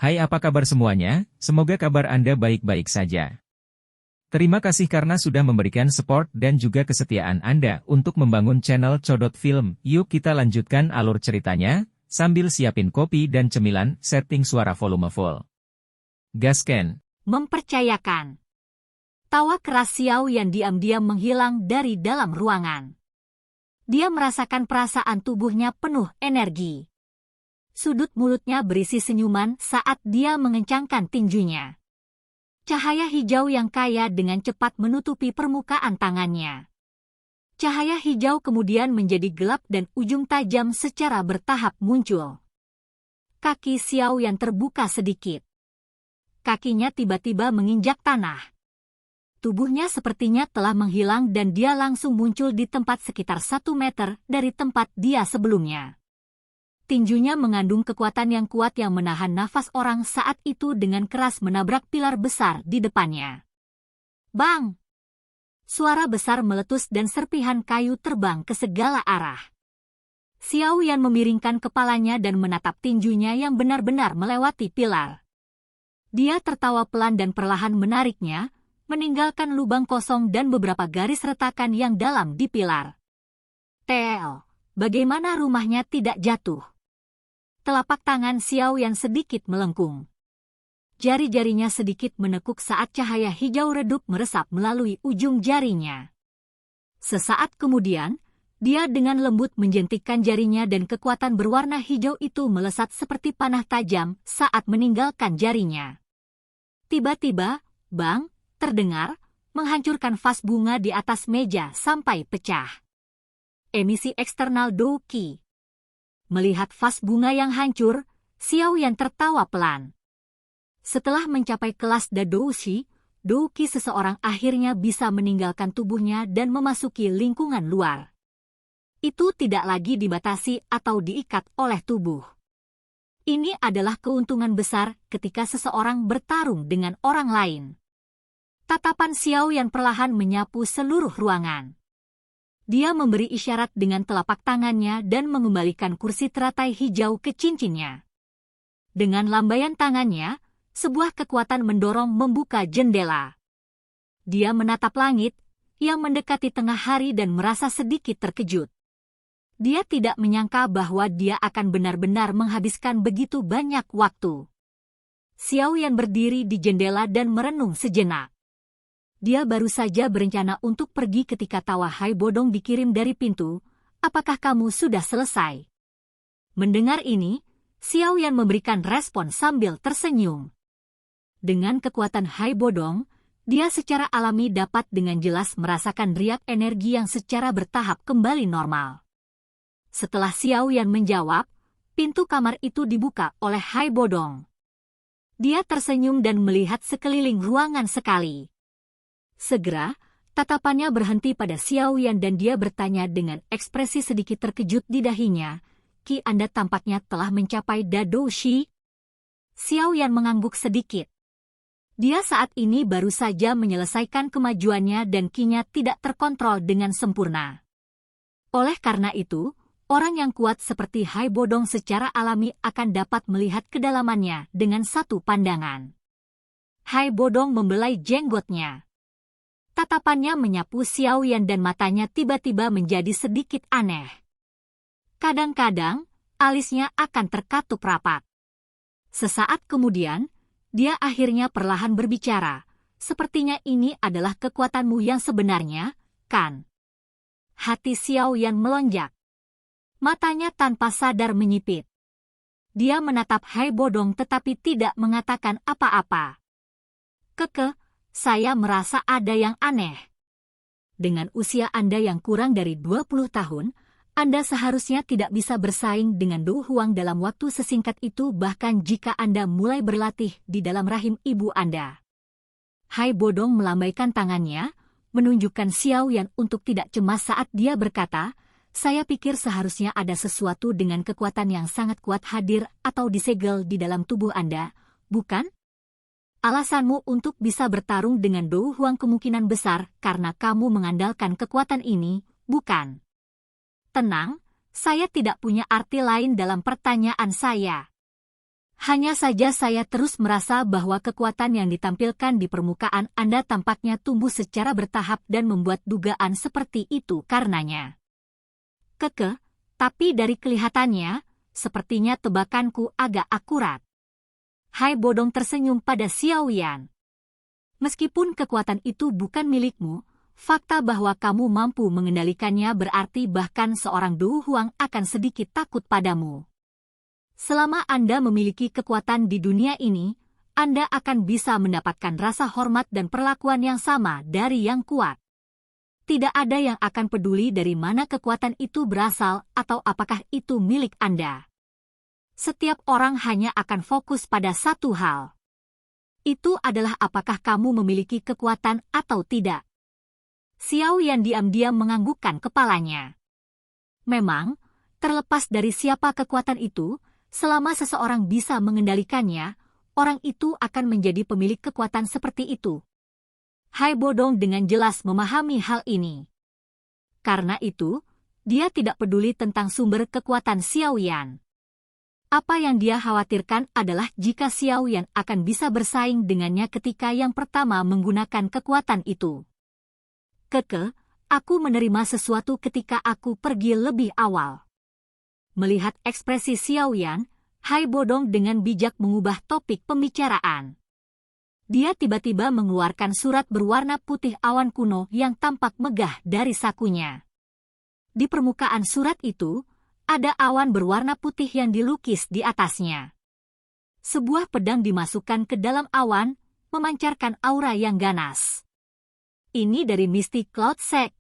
Hai, apa kabar semuanya? Semoga kabar Anda baik-baik saja. Terima kasih karena sudah memberikan support dan juga kesetiaan Anda untuk membangun channel Codot Film. Yuk kita lanjutkan alur ceritanya, sambil siapin kopi dan cemilan, setting suara volume full. Gasken. Mempercayakan. Tawa keras Xiao yang diam-diam menghilang dari dalam ruangan. Dia merasakan perasaan tubuhnya penuh energi. Sudut mulutnya berisi senyuman saat dia mengencangkan tinjunya. Cahaya hijau yang kaya dengan cepat menutupi permukaan tangannya. Cahaya hijau kemudian menjadi gelap dan ujung tajam secara bertahap muncul. Kaki Xiao yang terbuka sedikit. Kakinya tiba-tiba menginjak tanah. Tubuhnya sepertinya telah menghilang dan dia langsung muncul di tempat sekitar 1 meter dari tempat dia sebelumnya. Tinjunya mengandung kekuatan yang kuat yang menahan nafas orang saat itu dengan keras menabrak pilar besar di depannya. Bang! Suara besar meletus dan serpihan kayu terbang ke segala arah. Xiao Yan memiringkan kepalanya dan menatap tinjunya yang benar-benar melewati pilar. Dia tertawa pelan dan perlahan menariknya, meninggalkan lubang kosong dan beberapa garis retakan yang dalam di pilar. Tel, bagaimana rumahnya tidak jatuh? Telapak tangan Xiao Yan sedikit melengkung. Jari-jarinya sedikit menekuk saat cahaya hijau redup meresap melalui ujung jarinya. Sesaat kemudian, dia dengan lembut menjentikkan jarinya dan kekuatan berwarna hijau itu melesat seperti panah tajam saat meninggalkan jarinya. Tiba-tiba, bang, terdengar, menghancurkan vas bunga di atas meja sampai pecah. Emisi eksternal Douqi. Melihat vas bunga yang hancur, Xiao Yan tertawa pelan. Setelah mencapai kelas Dadoushi, Douqi seseorang akhirnya bisa meninggalkan tubuhnya dan memasuki lingkungan luar. Itu tidak lagi dibatasi atau diikat oleh tubuh. Ini adalah keuntungan besar ketika seseorang bertarung dengan orang lain. Tatapan Xiao Yan perlahan menyapu seluruh ruangan. Dia memberi isyarat dengan telapak tangannya dan mengembalikan kursi teratai hijau ke cincinnya. Dengan lambaian tangannya, sebuah kekuatan mendorong membuka jendela. Dia menatap langit, yang mendekati tengah hari dan merasa sedikit terkejut. Dia tidak menyangka bahwa dia akan benar-benar menghabiskan begitu banyak waktu. Xiao Yan berdiri di jendela dan merenung sejenak. Dia baru saja berencana untuk pergi ketika tawa Hai Bodong dikirim dari pintu. Apakah kamu sudah selesai? Mendengar ini, Xiao Yan memberikan respon sambil tersenyum. Dengan kekuatan Hai Bodong, dia secara alami dapat dengan jelas merasakan riak energi yang secara bertahap kembali normal. Setelah Xiao Yan menjawab, pintu kamar itu dibuka oleh Hai Bodong. Dia tersenyum dan melihat sekeliling ruangan sekali. Segera, tatapannya berhenti pada Xiao Yan dan dia bertanya dengan ekspresi sedikit terkejut di dahinya, "Ki, Anda tampaknya telah mencapai Dadoushi?" Xiao Yan mengangguk sedikit. Dia saat ini baru saja menyelesaikan kemajuannya dan Ki-nya tidak terkontrol dengan sempurna. Oleh karena itu, orang yang kuat seperti Hai Bodong secara alami akan dapat melihat kedalamannya dengan satu pandangan. Hai Bodong membelai jenggotnya. Tatapannya menyapu Xiao Yan dan matanya tiba-tiba menjadi sedikit aneh. Kadang-kadang, alisnya akan terkatup rapat. Sesaat kemudian, dia akhirnya perlahan berbicara. "Sepertinya ini adalah kekuatanmu yang sebenarnya, kan?" Hati Xiao Yan melonjak. Matanya tanpa sadar menyipit. Dia menatap Hai Bodong tetapi tidak mengatakan apa-apa. Saya merasa ada yang aneh. Dengan usia Anda yang kurang dari 20 tahun, Anda seharusnya tidak bisa bersaing dengan Du Huang dalam waktu sesingkat itu bahkan jika Anda mulai berlatih di dalam rahim ibu Anda. Hai Bodong melambaikan tangannya, menunjukkan Xiao Yan untuk tidak cemas saat dia berkata, "Saya pikir seharusnya ada sesuatu dengan kekuatan yang sangat kuat hadir atau disegel di dalam tubuh Anda, bukan? Alasanmu untuk bisa bertarung dengan Du Huang kemungkinan besar karena kamu mengandalkan kekuatan ini, bukan?" Tenang, saya tidak punya arti lain dalam pertanyaan saya. Hanya saja saya terus merasa bahwa kekuatan yang ditampilkan di permukaan Anda tampaknya tumbuh secara bertahap dan membuat dugaan seperti itu karenanya. Tapi dari kelihatannya, sepertinya tebakanku agak akurat. Hai Bodong tersenyum pada Xiao Yan. Meskipun kekuatan itu bukan milikmu, fakta bahwa kamu mampu mengendalikannya berarti bahkan seorang Du Huang akan sedikit takut padamu. Selama Anda memiliki kekuatan di dunia ini, Anda akan bisa mendapatkan rasa hormat dan perlakuan yang sama dari yang kuat. Tidak ada yang akan peduli dari mana kekuatan itu berasal atau apakah itu milik Anda. Setiap orang hanya akan fokus pada satu hal. Itu adalah apakah kamu memiliki kekuatan atau tidak. Xiao Yan diam-diam menganggukkan kepalanya. Memang, terlepas dari siapa kekuatan itu, selama seseorang bisa mengendalikannya, orang itu akan menjadi pemilik kekuatan seperti itu. Hai Bodong dengan jelas memahami hal ini. Karena itu, dia tidak peduli tentang sumber kekuatan Xiao Yan. Apa yang dia khawatirkan adalah jika Xiao Yan akan bisa bersaing dengannya ketika yang pertama menggunakan kekuatan itu. Aku menerima sesuatu ketika aku pergi lebih awal. Melihat ekspresi Xiao Yan, Hai Bodong dengan bijak mengubah topik pembicaraan. Dia tiba-tiba mengeluarkan surat berwarna putih awan kuno yang tampak megah dari sakunya. Di permukaan surat itu, ada awan berwarna putih yang dilukis di atasnya. Sebuah pedang dimasukkan ke dalam awan, memancarkan aura yang ganas. Ini dari Misty Cloud Sect.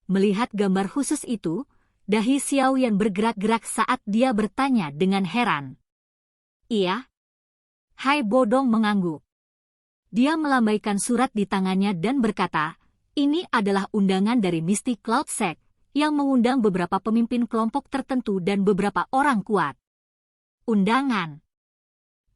Melihat gambar khusus itu, dahi Xiao Yan bergerak-gerak saat dia bertanya dengan heran. Iya? Hai Bodong mengangguk. Dia melambaikan surat di tangannya dan berkata, ini adalah undangan dari Misty Cloud Sect, yang mengundang beberapa pemimpin kelompok tertentu dan beberapa orang kuat. Undangan.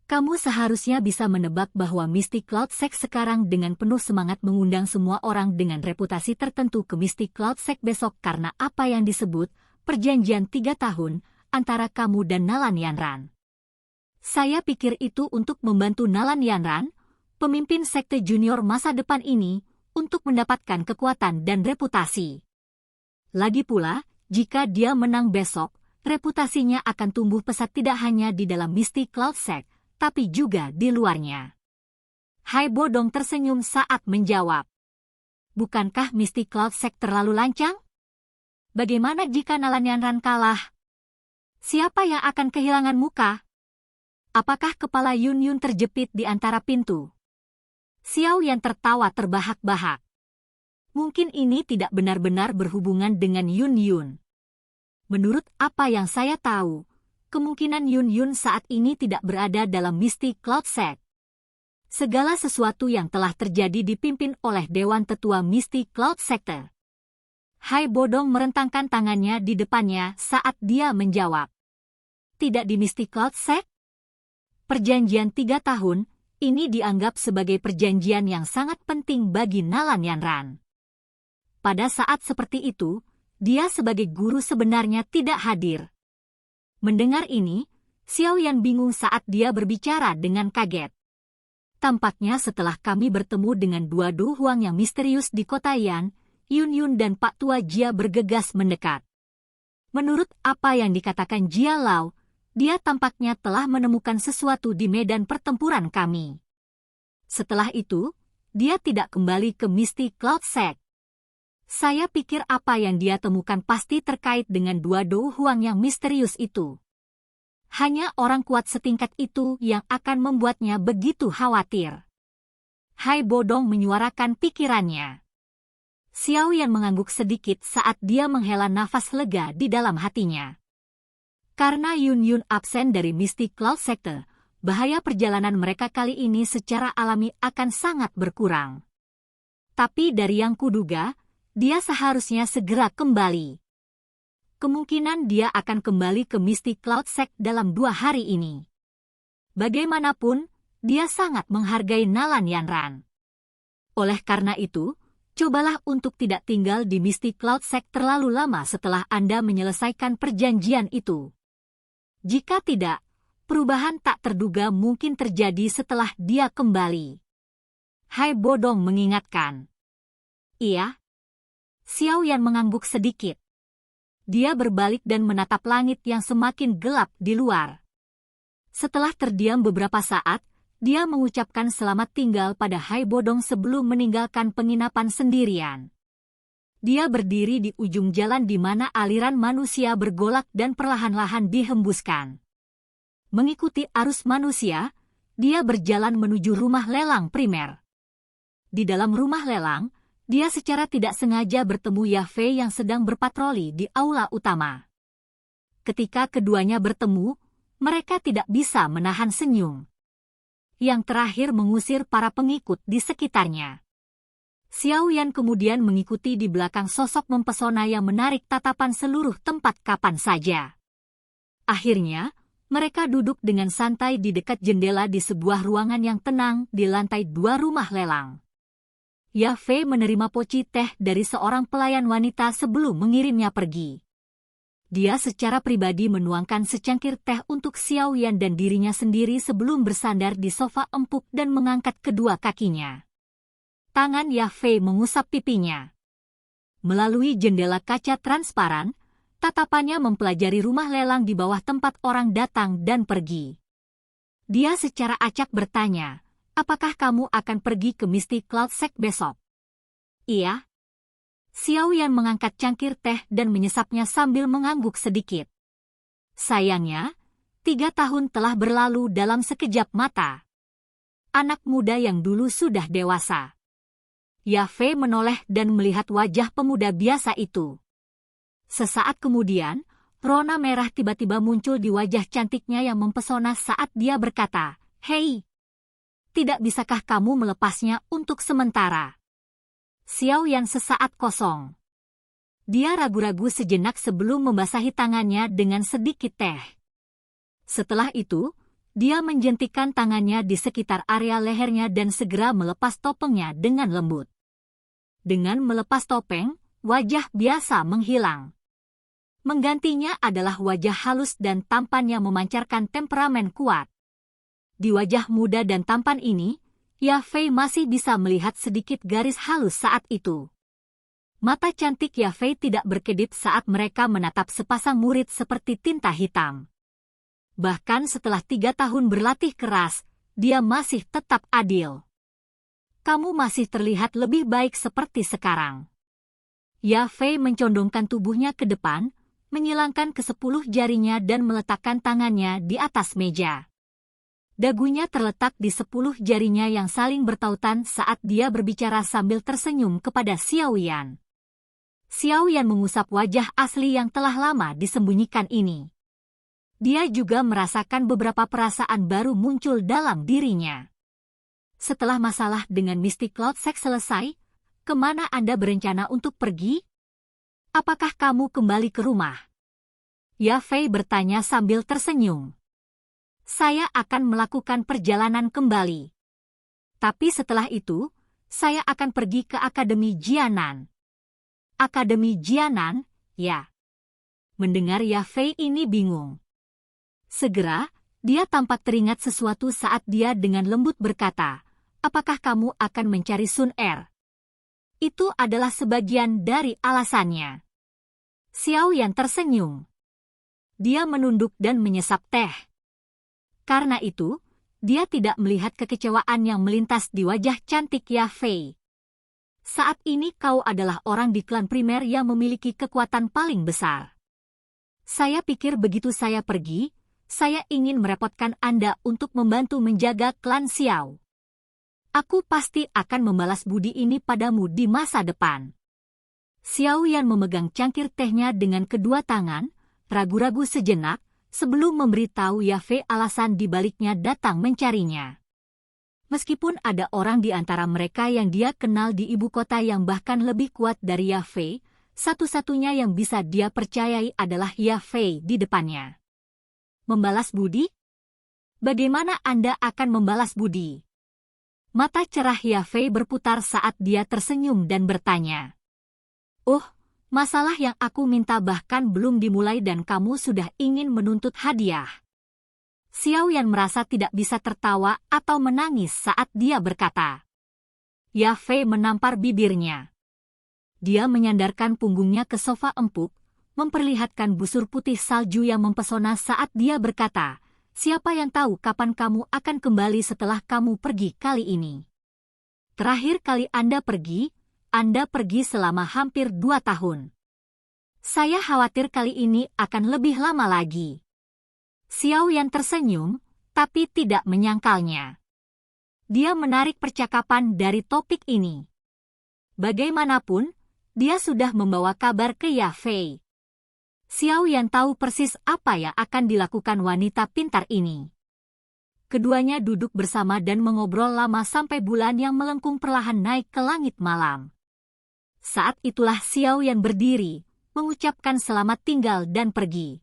Kamu seharusnya bisa menebak bahwa Misty Cloud Sect sekarang dengan penuh semangat mengundang semua orang dengan reputasi tertentu ke Misty Cloud Sect besok karena apa yang disebut perjanjian 3 tahun antara kamu dan Nalan Yanran. Saya pikir itu untuk membantu Nalan Yanran, pemimpin sekte junior masa depan ini, untuk mendapatkan kekuatan dan reputasi. Lagi pula, jika dia menang besok, reputasinya akan tumbuh pesat tidak hanya di dalam Misty Cloud Sect, tapi juga di luarnya. Hai Bodong tersenyum saat menjawab. Bukankah Misty Cloud Sect terlalu lancang? Bagaimana jika Nalan Yanran kalah? Siapa yang akan kehilangan muka? Apakah kepala Yun Yun terjepit di antara pintu? Xiao Yan tertawa terbahak-bahak. Mungkin ini tidak benar-benar berhubungan dengan Yun Yun. Menurut apa yang saya tahu, kemungkinan Yun Yun saat ini tidak berada dalam Misty Cloud Sect. Segala sesuatu yang telah terjadi dipimpin oleh Dewan Tetua Misty Cloud Sector. Hai Bodong merentangkan tangannya di depannya saat dia menjawab. Tidak di Misty Cloud Sect? Perjanjian 3 tahun, ini dianggap sebagai perjanjian yang sangat penting bagi Nalan Yanran. Pada saat seperti itu, dia sebagai guru sebenarnya tidak hadir. Mendengar ini, Xiao Yan bingung saat dia berbicara dengan kaget. Tampaknya setelah kami bertemu dengan dua Du Huang yang misterius di kota Yan, Yun Yun dan Pak Tua Jia bergegas mendekat. Menurut apa yang dikatakan Jia Lao, dia tampaknya telah menemukan sesuatu di medan pertempuran kami. Setelah itu, dia tidak kembali ke Misty Cloud Sect. Saya pikir apa yang dia temukan pasti terkait dengan dua Du Huang yang misterius itu. Hanya orang kuat setingkat itu yang akan membuatnya begitu khawatir. Hai Bodong menyuarakan pikirannya. Xiao Yan mengangguk sedikit saat dia menghela nafas lega di dalam hatinya. Karena Yun Yun absen dari Misty Cloud Sector, bahaya perjalanan mereka kali ini secara alami akan sangat berkurang. Tapi dari yang kuduga, dia seharusnya segera kembali. Kemungkinan dia akan kembali ke Misty Cloud Sect dalam 2 hari ini. Bagaimanapun, dia sangat menghargai Nalan Yanran. Oleh karena itu, cobalah untuk tidak tinggal di Misty Cloud Sect terlalu lama setelah Anda menyelesaikan perjanjian itu. Jika tidak, perubahan tak terduga mungkin terjadi setelah dia kembali. Hai Bodong mengingatkan. Iya. Xiao Yan mengangguk sedikit. Dia berbalik dan menatap langit yang semakin gelap di luar. Setelah terdiam beberapa saat, dia mengucapkan selamat tinggal pada Hai Bodong sebelum meninggalkan penginapan sendirian. Dia berdiri di ujung jalan di mana aliran manusia bergolak dan perlahan-lahan dihembuskan. Mengikuti arus manusia, dia berjalan menuju rumah lelang primer. Di dalam rumah lelang, dia secara tidak sengaja bertemu Yafei yang sedang berpatroli di aula utama. Ketika keduanya bertemu, mereka tidak bisa menahan senyum. Yang terakhir mengusir para pengikut di sekitarnya. Xiao Yan kemudian mengikuti di belakang sosok mempesona yang menarik tatapan seluruh tempat kapan saja. Akhirnya, mereka duduk dengan santai di dekat jendela di sebuah ruangan yang tenang di lantai 2 rumah lelang. Yafei menerima poci teh dari seorang pelayan wanita sebelum mengirimnya pergi. Dia secara pribadi menuangkan secangkir teh untuk Xiao Yan dan dirinya sendiri sebelum bersandar di sofa empuk dan mengangkat kedua kakinya. Tangan Yafei mengusap pipinya. Melalui jendela kaca transparan, tatapannya mempelajari rumah lelang di bawah tempat orang datang dan pergi. Dia secara acak bertanya, apakah kamu akan pergi ke Misty Cloud Sect besok? Iya. Xiao Yan mengangkat cangkir teh dan menyesapnya sambil mengangguk sedikit. Sayangnya, 3 tahun telah berlalu dalam sekejap mata. Anak muda yang dulu sudah dewasa. Yafei menoleh dan melihat wajah pemuda biasa itu. Sesaat kemudian, rona merah tiba-tiba muncul di wajah cantiknya yang mempesona saat dia berkata, "Hei, tidak bisakah kamu melepasnya untuk sementara?" Xiao Yan sesaat kosong. Dia ragu-ragu sejenak sebelum membasahi tangannya dengan sedikit teh. Setelah itu, dia menjentikkan tangannya di sekitar area lehernya dan segera melepas topengnya dengan lembut. Dengan melepas topeng, wajah biasa menghilang. Menggantinya adalah wajah halus dan tampan yang memancarkan temperamen kuat. Di wajah muda dan tampan ini, Yafei masih bisa melihat sedikit garis halus saat itu. Mata cantik Yafei tidak berkedip saat mereka menatap sepasang murid seperti tinta hitam. Bahkan setelah 3 tahun berlatih keras, dia masih tetap adil. Kamu masih terlihat lebih baik seperti sekarang. Yafei mencondongkan tubuhnya ke depan, menyilangkan ke-10 jarinya dan meletakkan tangannya di atas meja. Dagunya terletak di 10 jarinya yang saling bertautan saat dia berbicara sambil tersenyum kepada Xiao Yan. Xiao Yan mengusap wajah asli yang telah lama disembunyikan ini. Dia juga merasakan beberapa perasaan baru muncul dalam dirinya. Setelah masalah dengan Misty Cloud Sect selesai, kemana Anda berencana untuk pergi? Apakah kamu kembali ke rumah? Yafei bertanya sambil tersenyum. Saya akan melakukan perjalanan kembali. Tapi setelah itu, saya akan pergi ke Akademi Jianan. Akademi Jianan, ya. Mendengar Yafei ini bingung. Segera, dia tampak teringat sesuatu saat dia dengan lembut berkata, apakah kamu akan mencari Sun Er? Itu adalah sebagian dari alasannya. Xiao Yan tersenyum. Dia menunduk dan menyesap teh. Karena itu, dia tidak melihat kekecewaan yang melintas di wajah cantik Yafei. Saat ini kau adalah orang di klan primer yang memiliki kekuatan paling besar. Saya pikir begitu saya pergi, saya ingin merepotkan Anda untuk membantu menjaga klan Xiao. Aku pasti akan membalas budi ini padamu di masa depan. Xiao Yan memegang cangkir tehnya dengan kedua tangan, ragu-ragu sejenak, sebelum memberitahu Yafei alasan dibaliknya datang mencarinya. Meskipun ada orang di antara mereka yang dia kenal di ibu kota yang bahkan lebih kuat dari Yafei, satu-satunya yang bisa dia percayai adalah Yafei di depannya. Membalas budi? Bagaimana Anda akan membalas budi? Mata cerah Yafei berputar saat dia tersenyum dan bertanya. Oh, masalah yang aku minta bahkan belum dimulai dan kamu sudah ingin menuntut hadiah. Xiao Yan merasa tidak bisa tertawa atau menangis saat dia berkata. Ya Fei menampar bibirnya. Dia menyandarkan punggungnya ke sofa empuk, memperlihatkan busur putih salju yang mempesona saat dia berkata, siapa yang tahu kapan kamu akan kembali setelah kamu pergi kali ini. Terakhir kali Anda pergi selama hampir 2 tahun. Saya khawatir kali ini akan lebih lama lagi. Xiao Yan tersenyum, tapi tidak menyangkalnya. Dia menarik percakapan dari topik ini. Bagaimanapun, dia sudah membawa kabar ke Ya Fei. Xiao Yan tahu persis apa yang akan dilakukan wanita pintar ini. Keduanya duduk bersama dan mengobrol lama sampai bulan yang melengkung perlahan naik ke langit malam. Saat itulah Xiao Yan berdiri, mengucapkan selamat tinggal dan pergi.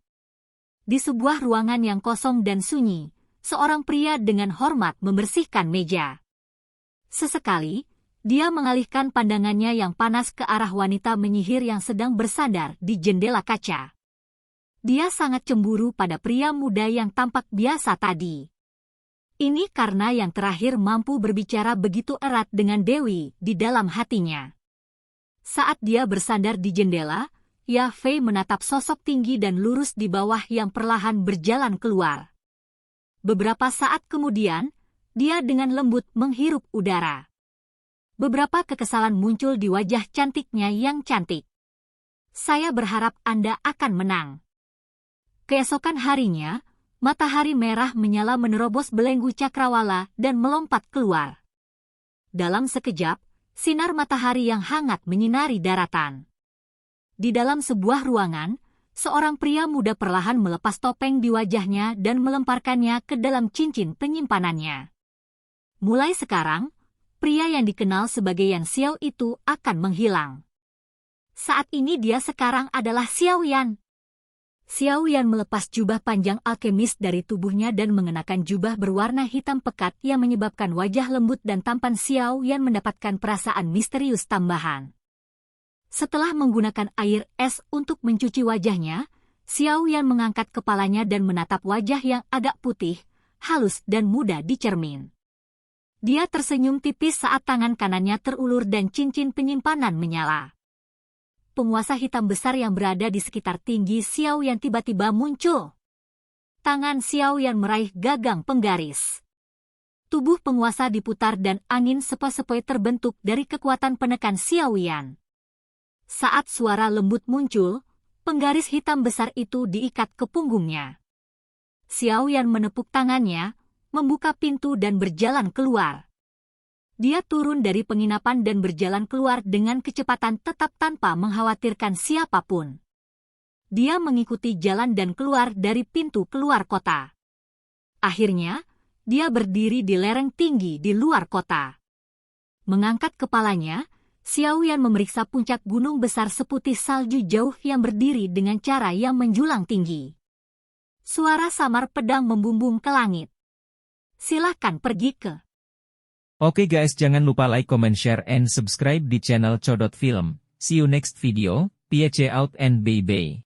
Di sebuah ruangan yang kosong dan sunyi, seorang pria dengan hormat membersihkan meja. Sesekali, dia mengalihkan pandangannya yang panas ke arah wanita menyihir yang sedang bersandar di jendela kaca. Dia sangat cemburu pada pria muda yang tampak biasa tadi. Ini karena yang terakhir mampu berbicara begitu erat dengan Dewi di dalam hatinya. Saat dia bersandar di jendela, Ya Fei menatap sosok tinggi dan lurus di bawah yang perlahan berjalan keluar. Beberapa saat kemudian, dia dengan lembut menghirup udara. Beberapa kekesalan muncul di wajah cantiknya yang cantik. Saya berharap Anda akan menang. Keesokan harinya, matahari merah menyala menerobos belenggu cakrawala dan melompat keluar. Dalam sekejap, sinar matahari yang hangat menyinari daratan. Di dalam sebuah ruangan, seorang pria muda perlahan melepas topeng di wajahnya dan melemparkannya ke dalam cincin penyimpanannya. Mulai sekarang, pria yang dikenal sebagai Yan Xiao itu akan menghilang. Saat ini dia sekarang adalah Xiao Yan. Xiao Yan melepas jubah panjang alkemis dari tubuhnya dan mengenakan jubah berwarna hitam pekat yang menyebabkan wajah lembut dan tampan Xiao Yan mendapatkan perasaan misterius tambahan. Setelah menggunakan air es untuk mencuci wajahnya, Xiao Yan mengangkat kepalanya dan menatap wajah yang agak putih, halus dan mudah dicermin. Dia tersenyum tipis saat tangan kanannya terulur dan cincin penyimpanan menyala. Penguasa hitam besar yang berada di sekitar tinggi Xiao Yan tiba-tiba muncul. Tangan Xiao Yan meraih gagang penggaris. Tubuh penguasa diputar dan angin sepoi-sepoi terbentuk dari kekuatan penekan Xiao Yan. Saat suara lembut muncul, penggaris hitam besar itu diikat ke punggungnya. Xiao Yan menepuk tangannya, membuka pintu dan berjalan keluar. Dia turun dari penginapan dan berjalan keluar dengan kecepatan tetap tanpa mengkhawatirkan siapapun. Dia mengikuti jalan dan keluar dari pintu keluar kota. Akhirnya, dia berdiri di lereng tinggi di luar kota. Mengangkat kepalanya, Xiao Yan memeriksa puncak gunung besar seputih salju jauh yang berdiri dengan cara yang menjulang tinggi. Suara samar pedang membumbung ke langit. Silahkan pergi ke. Oke guys, jangan lupa like, comment, share, and subscribe di channel Codot Film. See you next video, peace out and bye-bye.